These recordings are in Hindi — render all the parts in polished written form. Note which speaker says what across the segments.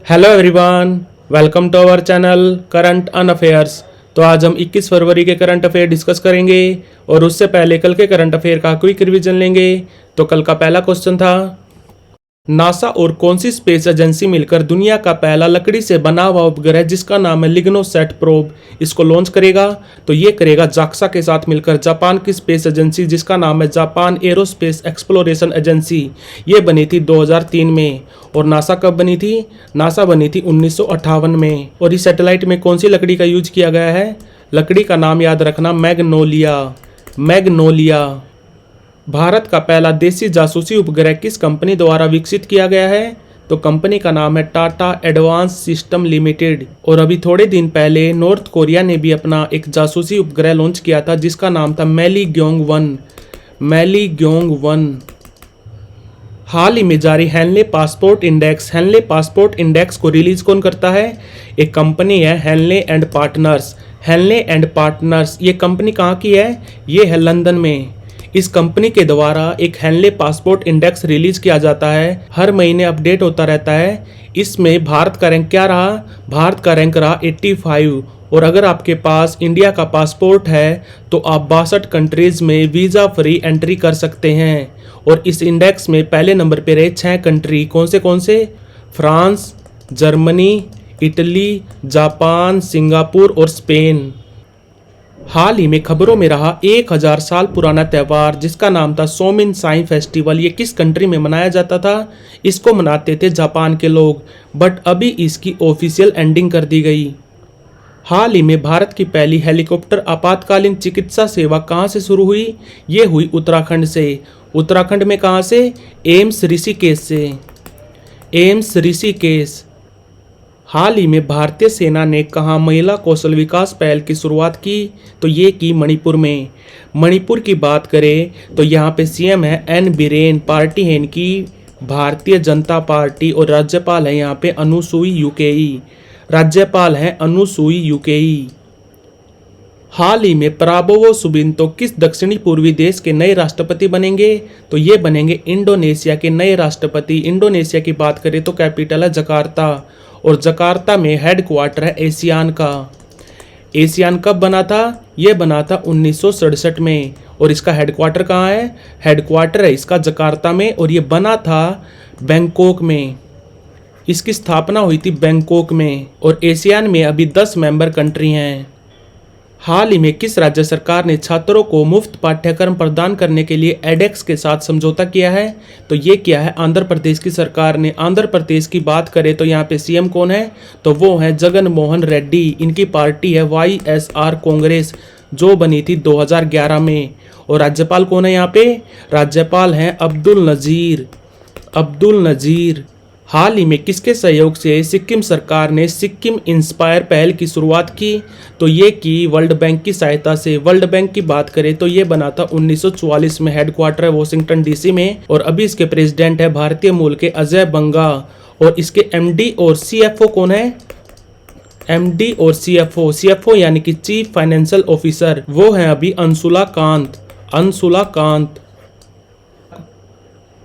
Speaker 1: Hello everyone, welcome to our channel current on affairs. तो आज हम 21 फरवरी के करंट अफेयर डिस्कस करेंगे और उससे पहले कल के करंट अफेयर का क्विक रिवीजन लेंगे। तो कल का पहला क्वेश्चन था, नासा और कौन सी स्पेस एजेंसी मिलकर दुनिया का पहला लकड़ी से बना हुआ उपग्रह जिसका नाम है लिग्नोसैट प्रोब, इसको लॉन्च करेगा। तो ये करेगा जाक्सा के साथ मिलकर जापान की स्पेस एजेंसी जिसका नाम है जापान एरोस्पेस एक्सप्लोरेशन एजेंसी। ये बनी थी 2003 में। और नासा कब बनी थी? नासा बनी थी 1958 में। और इस सैटेलाइट में कौन सी लकड़ी का यूज किया गया है? लकड़ी का नाम याद रखना, मैग्नोलिया। मैग्नोलिया। भारत का पहला देसी जासूसी उपग्रह किस कंपनी द्वारा विकसित किया गया है? तो कंपनी का नाम है टाटा एडवांस सिस्टम लिमिटेड। और अभी थोड़े दिन पहले नॉर्थ कोरिया ने भी अपना एक जासूसी उपग्रह लॉन्च किया था जिसका नाम था मैलीग्योंग-1। मैलीग्योंग-1। हाल ही में जारी Henley passport index, Henley passport index को रिलीज कौन करता है? एक कंपनी है Henley and partners. Henley and partners, ये कंपनी कहाँ की है? ये है लंदन में। इस कंपनी के द्वारा एक हेनले पासपोर्ट इंडेक्स रिलीज किया जाता है, हर महीने अपडेट होता रहता है। इसमें भारत का रैंक क्या रहा? भारत का रैंक रहा 85। और अगर आपके पास इंडिया का पासपोर्ट है तो आप 62 कंट्रीज में वीज़ा फ्री एंट्री कर सकते हैं। और इस इंडेक्स में पहले नंबर पे रहे 6 कंट्री। कौन से? France, Germany, Italy, Japan, Singapore और स्पेन। हाल ही में खबरों में रहा 1000 साल पुराना त्यौहार जिसका नाम था सोमिन साई फेस्टिवल। ये किस कंट्री में मनाया जाता था? इसको मनाते थे जापान के लोग, बट अभी इसकी ऑफिशियल एंडिंग कर दी गई। हाल ही में भारत की पहली हेलीकॉप्टर आपातकालीन चिकित्सा सेवा कहाँ से शुरू हुई? ये हुई उत्तराखंड से। उत्तराखंड में कहाँ से? एम्स ऋषिकेश से। एम्स ऋषिकेश। हाल ही में भारतीय सेना ने कहाँ महिला कौशल विकास पहल की शुरुआत की? तो ये की मणिपुर में। मणिपुर की बात करें तो यहाँ पे सीएम है एन बीरेन, पार्टी है इनकी भारतीय जनता पार्टी। और राज्यपाल है यहाँ पे अनुसुई यूकेई। राज्यपाल है अनुसुई यूकेई। हाल ही में पराबोवो सुबिंतो किस दक्षिणी पूर्वी देश के नए राष्ट्रपति बनेंगे? तो ये बनेंगे इंडोनेशिया के नए राष्ट्रपति। इंडोनेशिया की बात करें तो कैपिटल है जकार्ता। और जकार्ता में हेडक्वार्टर है एशियान का। एशियान कब बना था? ये बना था 1967 में। और इसका हेडक्वार्टर कहाँ है? हेडक्वार्टर है इसका जकार्ता में। और ये बना था बैंकॉक में। इसकी स्थापना हुई थी बैंकॉक में। और एशियान में अभी 10 मेंबर कंट्री हैं। हाल ही में किस राज्य सरकार ने छात्रों को मुफ्त पाठ्यक्रम प्रदान करने के लिए एडेक्स के साथ समझौता किया है? तो ये किया है आंध्र प्रदेश की सरकार ने। आंध्र प्रदेश की बात करें तो यहाँ पे सीएम कौन है? तो वो है जगन मोहन रेड्डी। इनकी पार्टी है वाईएसआर कांग्रेस जो बनी थी 2011 में। और राज्यपाल कौन है यहाँ पे? राज्यपाल हैं अब्दुल नज़ीर। अब्दुल नज़ीर। हाल ही में किसके सहयोग से सिक्किम सरकार ने सिक्किम इंस्पायर पहल की शुरुआत की? तो ये की वर्ल्ड बैंक की सहायता से। वर्ल्ड बैंक की बात करें तो ये बना था 1944 में। हेडक्वार्टर है वॉशिंगटन डीसी में। और अभी इसके प्रेसिडेंट है भारतीय मूल के अजय बंगा। और इसके एमडी और सीएफओ कौन है? एमडी और सीएफओ, सीएफओ यानी कि चीफ फाइनेंशियल ऑफिसर, वो है अभी अंशुला कांत। अंशुला कांत।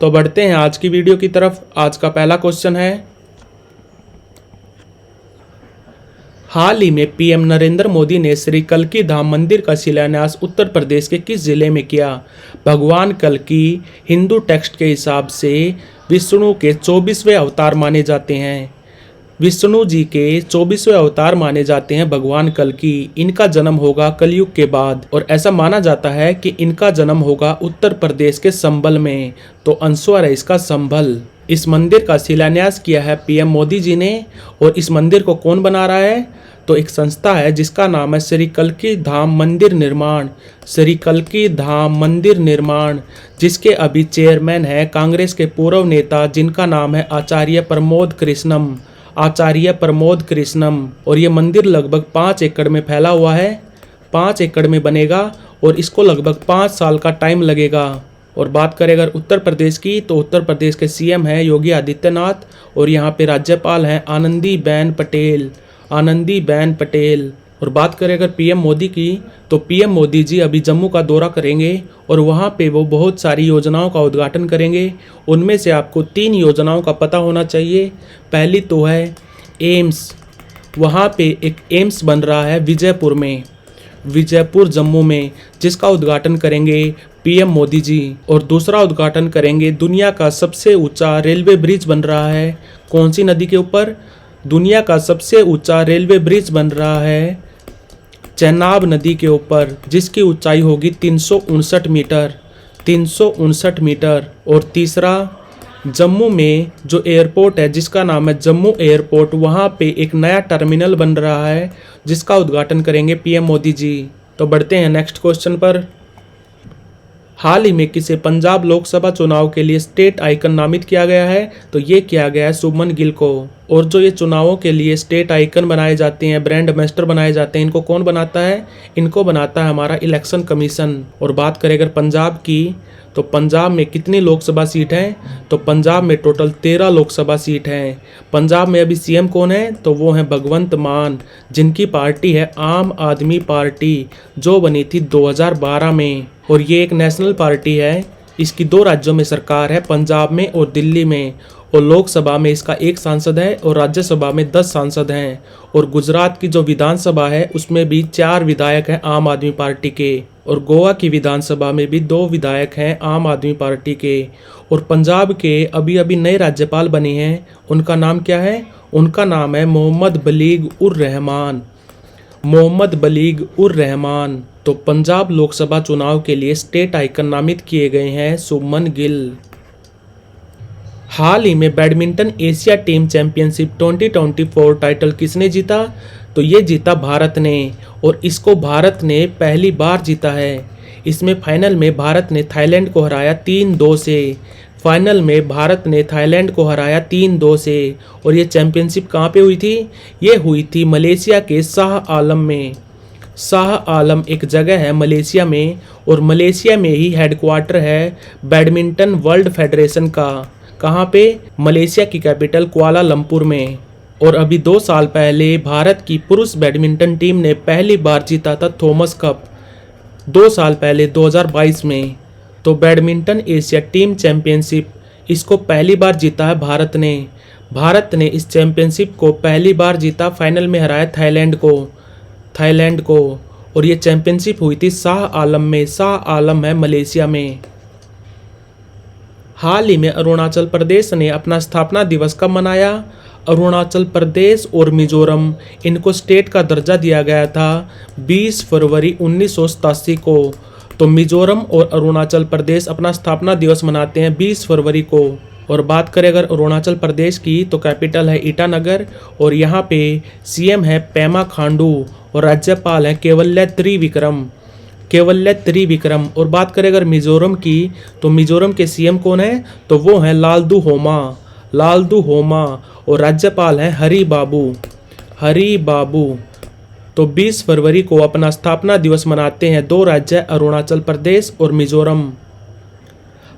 Speaker 1: तो बढ़ते हैं आज की वीडियो की तरफ। आज का पहला क्वेश्चन है, हाल ही में पीएम नरेंद्र मोदी ने श्री कल्की धाम मंदिर का शिलान्यास उत्तर प्रदेश के किस जिले में किया? भगवान कल्की हिंदू टेक्स्ट के हिसाब से विष्णु के 24वें अवतार माने जाते हैं। विष्णु जी के 24वें अवतार माने जाते हैं भगवान कल्की। इनका जन्म होगा कलयुग के बाद। और ऐसा माना जाता है कि इनका जन्म होगा उत्तर प्रदेश के संभल में। तो आंसर है इसका संभल। इस मंदिर का शिलान्यास किया है पीएम मोदी जी ने। और इस मंदिर को कौन बना रहा है? तो एक संस्था है जिसका नाम है श्री कल्की धाम मंदिर निर्माण। श्री कल्की धाम मंदिर निर्माण, जिसके अभी चेयरमैन है कांग्रेस के पूर्व नेता जिनका नाम है आचार्य प्रमोद कृष्णम। आचार्य प्रमोद कृष्णम। और ये मंदिर लगभग 5 एकड़ में फैला हुआ है। 5 एकड़ में बनेगा और इसको लगभग 5 साल का टाइम लगेगा। और बात करें अगर उत्तर प्रदेश की तो उत्तर प्रदेश के सीएम है योगी आदित्यनाथ। और यहाँ पे राज्यपाल हैं आनंदीबेन पटेल। आनंदीबेन पटेल। और बात करें अगर पीएम मोदी की तो पीएम मोदी जी अभी जम्मू का दौरा करेंगे और वहाँ पे वो बहुत सारी योजनाओं का उद्घाटन करेंगे। उनमें से आपको 3 योजनाओं का पता होना चाहिए। पहली तो है एम्स, वहाँ पे एक एम्स बन रहा है विजयपुर में, विजयपुर जम्मू में, जिसका उद्घाटन करेंगे पीएम मोदी जी। और दूसरा उद्घाटन करेंगे दुनिया का सबसे ऊंचा रेलवे ब्रिज बन रहा है कौन सी नदी के ऊपर? दुनिया का सबसे ऊंचा रेलवे ब्रिज बन रहा है चेनाब नदी के ऊपर, जिसकी ऊंचाई होगी 359 मीटर, 359 मीटर। और तीसरा, जम्मू में जो एयरपोर्ट है जिसका नाम है जम्मू एयरपोर्ट, वहाँ पे एक नया टर्मिनल बन रहा है जिसका उद्घाटन करेंगे पीएम मोदी जी। तो बढ़ते हैं नेक्स्ट क्वेश्चन पर। हाल ही में किसे पंजाब लोकसभा चुनाव के लिए स्टेट आइकन नामित किया गया है? तो ये किया गया है शुभमन गिल को। और जो ये चुनावों के लिए स्टेट आइकन बनाए जाते हैं, ब्रांड एम्बेसडर बनाए जाते हैं, इनको कौन बनाता है? इनको बनाता है हमारा इलेक्शन कमीशन। और बात करें अगर पंजाब की, तो पंजाब में कितनी लोकसभा सीट हैं? तो पंजाब में टोटल 13 लोकसभा सीट हैं। पंजाब में अभी सीएम कौन है? तो वो है भगवंत मान, जिनकी पार्टी है आम आदमी पार्टी, जो बनी थी 2012 में। और ये एक नेशनल पार्टी है। इसकी 2 राज्यों में सरकार है, पंजाब में और दिल्ली में। और लोकसभा में इसका 1 सांसद है और राज्यसभा में 10 सांसद हैं। और गुजरात की जो विधानसभा है उसमें भी 4 विधायक हैं आम आदमी पार्टी के। और गोवा की विधानसभा में भी 2 विधायक हैं आम आदमी पार्टी के। और पंजाब के अभी अभी नए राज्यपाल बने हैं, उनका नाम क्या है? उनका नाम है मोहम्मद बलीग उर रहमान, मोहम्मद बलीग उर रहमान। तो पंजाब लोकसभा चुनाव के लिए स्टेट आइकन नामित किए गए हैं शुभमन गिल। हाल ही में badminton Asia team championship 2024 title किसने जीता? तो ये जीता भारत ने। और इसको भारत ने पहली बार जीता है। इसमें फाइनल में भारत ने थाईलैंड को हराया 3-2 से। फाइनल में भारत ने थाईलैंड को हराया 3-2 से। और ये चैंपियनशिप कहाँ पे हुई थी? ये हुई थी मलेशिया के शाह आलम में। शाह आलम एक जगह है मलेशिया में, और मलेशिया में ही हेडक्वार्टर है बैडमिंटन वर्ल्ड फेडरेशन का। कहाँ पे? मलेशिया की कैपिटल कुआलालंपुर में। और अभी 2 साल पहले भारत की पुरुष बैडमिंटन टीम ने पहली बार जीता था थॉमस कप, 2 साल पहले 2022 में। तो बैडमिंटन एशिया टीम चैंपियनशिप, इसको पहली बार जीता है भारत ने। भारत ने इस चैंपियनशिप को पहली बार जीता, फाइनल में हराया थाईलैंड को। और ये चैंपियनशिप हुई थी शाह आलम में। शाह आलम है मलेशिया में। हाल ही में अरुणाचल प्रदेश ने अपना स्थापना दिवस कब मनाया? अरुणाचल प्रदेश और मिजोरम, इनको स्टेट का दर्जा दिया गया था 20 फरवरी 1987 को। तो मिजोरम और अरुणाचल प्रदेश अपना स्थापना दिवस मनाते हैं 20 फरवरी को। और बात करें अगर अरुणाचल प्रदेश की, तो कैपिटल है ईटानगर। और यहाँ पे सीएम है पेमा खांडू और राज्यपाल है केवल्य त्रिविक्रम। और बात करें अगर मिजोरम की, तो मिजोरम के सीएम कौन है? तो वो हैं लालदू होमा। और राज्यपाल हैं हरी बाबू। तो 20 फरवरी को अपना स्थापना दिवस मनाते हैं 2 राज्य, अरुणाचल प्रदेश और मिजोरम।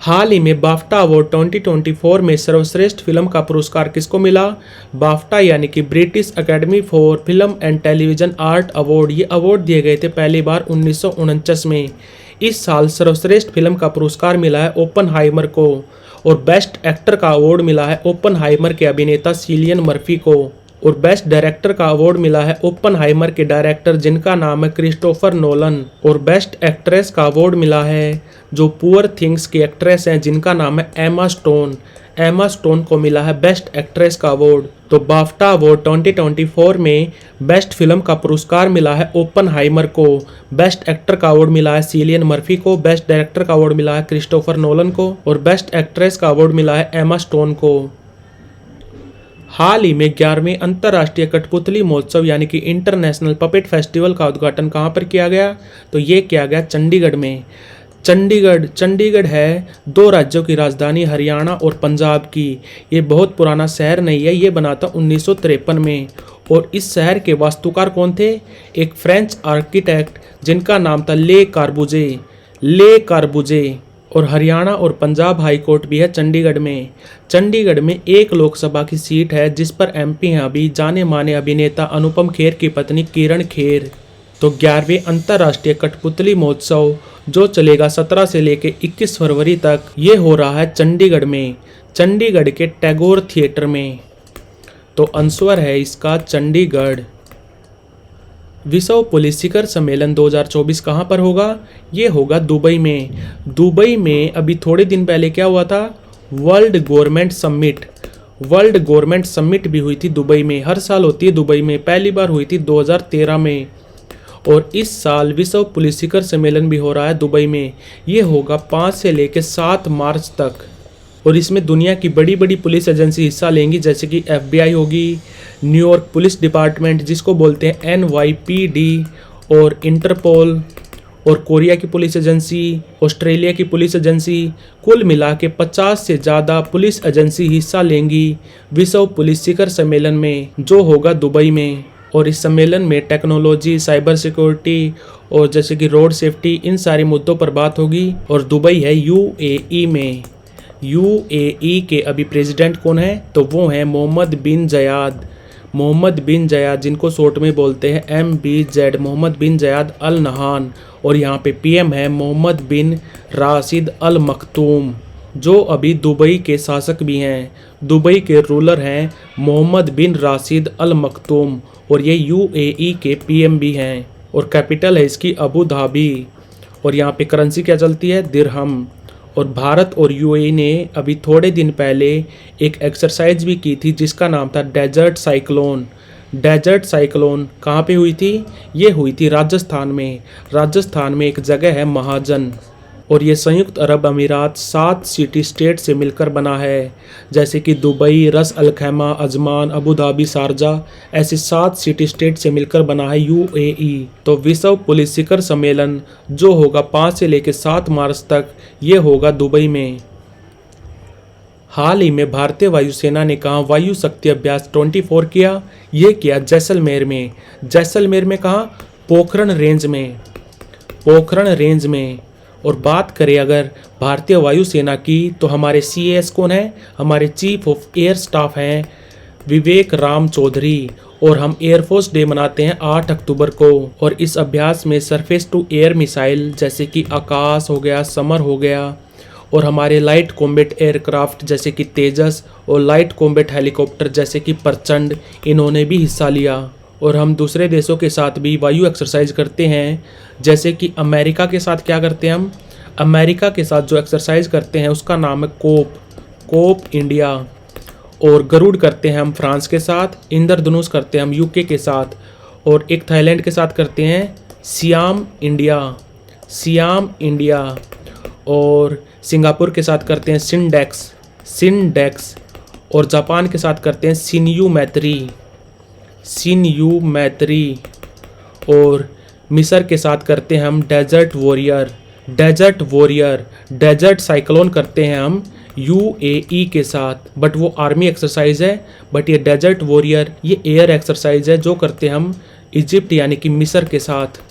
Speaker 1: हाल ही में बाफ्टा अवार्ड 2024 में सर्वश्रेष्ठ फिल्म का पुरस्कार किसको मिला? बाफ्टा यानी कि British academy for film and television art award. ये अवार्ड दिए गए थे पहली बार 1949 में। इस साल सर्वश्रेष्ठ फिल्म का पुरस्कार मिला है ओपनहाइमर को। और बेस्ट एक्टर का अवार्ड मिला है ओपनहाइमर के अभिनेता सिलियन मर्फी को। और बेस्ट डायरेक्टर का अवार्ड मिला है ओपनहाइमर के डायरेक्टर, जिनका नाम है क्रिस्टोफर नोलन। और बेस्ट एक्ट्रेस का अवार्ड मिला है जो पुअर थिंग्स की एक्ट्रेस हैं, जिनका नाम है एमा स्टोन को मिला है बेस्ट एक्ट्रेस का अवार्ड। तो बाफ्टा अवार्ड 2024 में बेस्ट फिल्म का पुरस्कार मिला है ओपनहाइमर को, बेस्ट एक्टर का अवार्ड मिला है सिलियन मर्फी को, बेस्ट डायरेक्टर का अवार्ड मिला है क्रिस्टोफर नोलन को, और बेस्ट एक्ट्रेस का अवार्ड मिला है एमा स्टोन को। हाल ही में 11वें अंतर्राष्ट्रीय कठपुतली महोत्सव यानी कि इंटरनेशनल पपेट फेस्टिवल का उद्घाटन कहाँ पर किया गया? तो ये किया गया चंडीगढ़ में। चंडीगढ़ है 2 राज्यों की राजधानी, हरियाणा और पंजाब की। ये बहुत पुराना शहर नहीं है, ये बना था 1953 में। और इस शहर के वास्तुकार कौन थे? एक फ्रेंच आर्किटेक्ट जिनका नाम था ले कार्बुजे। और हरियाणा और पंजाब हाई कोर्ट भी है चंडीगढ़ में 1 लोकसभा की सीट है, जिस पर एमपी हैं अभी जाने माने अभिनेता अनुपम खेर की पत्नी किरण खेर। तो 11वें अंतर्राष्ट्रीय कठपुतली महोत्सव जो चलेगा 17 से लेकर 21 फरवरी तक, ये हो रहा है चंडीगढ़ के टैगोर थिएटर में। तो आंसर है इसका चंडीगढ़। विश्व पुलिस शिखर सम्मेलन 2024 कहाँ पर होगा? ये होगा दुबई में। दुबई में अभी थोड़े दिन पहले क्या हुआ था? World government summit. World government summit भी हुई थी दुबई में। हर साल होती है दुबई में, पहली बार हुई थी 2013 में। और इस साल विश्व पुलिस शिखर सम्मेलन भी हो रहा है दुबई में। ये होगा 5 से लेकर 7 मार्च तक। और इसमें दुनिया की बड़ी बड़ी पुलिस एजेंसी हिस्सा लेंगी, जैसे कि FBI होगी, न्यूयॉर्क पुलिस डिपार्टमेंट जिसको बोलते हैं NYPD, और इंटरपोल, और कोरिया की पुलिस एजेंसी, ऑस्ट्रेलिया की पुलिस एजेंसी। कुल मिला के 50 से ज़्यादा पुलिस एजेंसी हिस्सा लेंगी विश्व पुलिस शिखर सम्मेलन में, जो होगा दुबई में। और इस सम्मेलन में टेक्नोलॉजी, साइबर सिक्योरिटी और जैसे कि रोड सेफ्टी, इन सारे मुद्दों पर बात होगी। और दुबई है UAE में। UAE के अभी प्रेसिडेंट कौन है? तो वो हैं मोहम्मद बिन जयाद। मोहम्मद बिन जयाद, जिनको शॉर्ट में बोलते हैं MBZ, मोहम्मद बिन जयाद अल नहान। और यहाँ पे PM है मोहम्मद बिन राशिद अल मखतूम, जो अभी दुबई के शासक भी हैं। दुबई के रूलर हैं मोहम्मद बिन राशिद अल मखतूम, और ये UAE के PM भी हैं। और कैपिटल है इसकी अबू धाबी। और यहाँ पे करेंसी क्या चलती है? दिरहम। और भारत और UAE ने अभी थोड़े दिन पहले एक एक्सरसाइज भी की थी जिसका नाम था डेजर्ट साइक्लोन। डेजर्ट साइक्लोन कहाँ पे हुई थी? ये हुई थी राजस्थान में। राजस्थान में एक जगह है महाजन। और ये संयुक्त अरब अमीरात 7 सिटी स्टेट से मिलकर बना है, जैसे कि दुबई, रस अल खैमा, अजमान, अबू धाबी, शारजा, ऐसे 7 सिटी स्टेट से मिलकर बना है UAE। तो विश्व पुलिस शिखर सम्मेलन जो होगा 5 से लेकर 7 मार्च तक, ये होगा दुबई में। हाल ही में भारतीय वायुसेना ने कहा वायु शक्ति अभ्यास 24 किया। ये किया जैसलमेर में। जैसलमेर में कहा? पोखरण रेंज में। पोखरण रेंज में। और बात करें अगर भारतीय वायुसेना की, तो हमारे CAS कौन है? हमारे चीफ ऑफ एयर स्टाफ हैं विवेक राम चौधरी। और हम एयरफोर्स डे मनाते हैं 8 अक्टूबर को। और इस अभ्यास में सरफेस टू एयर मिसाइल जैसे कि आकाश हो गया, समर हो गया, और हमारे लाइट कॉम्बैट एयरक्राफ्ट जैसे कि तेजस, और लाइट कॉम्बैट हेलीकॉप्टर जैसे कि प्रचंड, इन्होंने भी हिस्सा लिया। और हम दूसरे देशों के साथ भी वायु एक्सरसाइज करते हैं, जैसे कि अमेरिका के साथ क्या करते हैं हम? अमेरिका के साथ जो एक्सरसाइज करते हैं उसका नाम है कोप इंडिया। और गरुड़ करते हैं हम फ्रांस के साथ। इंद्रधनुष करते हैं हम UK के साथ। और एक थाईलैंड के साथ करते हैं सियाम इंडिया। और सिंगापुर के साथ करते हैं सिनडेक्स। और जापान के साथ करते हैं सिनयू मैत्री। और मिस्र के साथ करते हैं हम डेजर्ट वॉरियर। डेजर्ट साइक्लोन करते हैं हम UAE के साथ, बट वो आर्मी एक्सरसाइज है। बट ये डेजर्ट वॉरियर ये एयर एक्सरसाइज है जो करते हम इजिप्ट यानी कि मिस्र के साथ।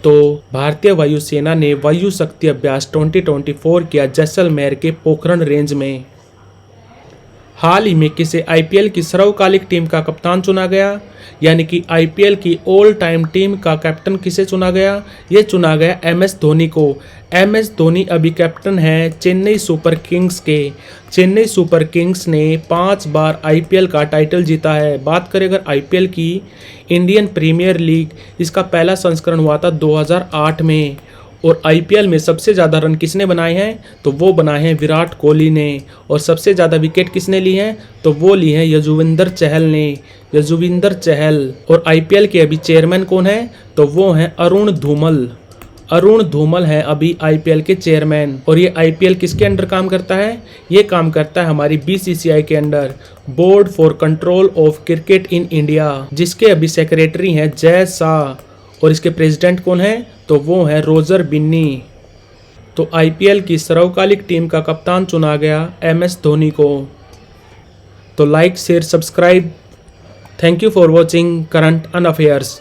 Speaker 1: तो भारतीय वायुसेना ने वायु शक्ति अभ्यास 2024 किया जैसलमेर के पोखरण रेंज में। हाल ही में किसे IPL की सर्वकालिक टीम का कप्तान चुना गया? यानी कि IPL की ऑल टाइम टीम का कैप्टन किसे चुना गया? ये चुना गया MS धोनी को। MS धोनी अभी कैप्टन है चेन्नई सुपर किंग्स के। चेन्नई सुपर किंग्स ने 5 बार IPL का टाइटल जीता है। बात करें अगर IPL की, इंडियन प्रीमियर लीग, इसका पहला संस्करण हुआ था 2008 में। और IPL में सबसे ज़्यादा रन किसने बनाए हैं? तो वो बनाए हैं विराट कोहली ने। और सबसे ज़्यादा विकेट किसने ली हैं? तो वो ली हैं यजुवेंद्र चहल। और IPL के अभी चेयरमैन कौन है? तो वो हैं अरुण धूमल हैं अभी IPL के चेयरमैन। और ये IPL किसके अंडर काम करता है? ये काम करता है हमारी BCCI के under, board for control of cricket in India, जिसके अभी सेक्रेटरी हैं जय शाह। और इसके प्रेसिडेंट कौन है? तो वो हैं रोजर बिन्नी। तो IPL की सर्वकालिक टीम का कप्तान चुना गया MS धोनी को। तो like, share, subscribe. Thank you for watching current on affairs.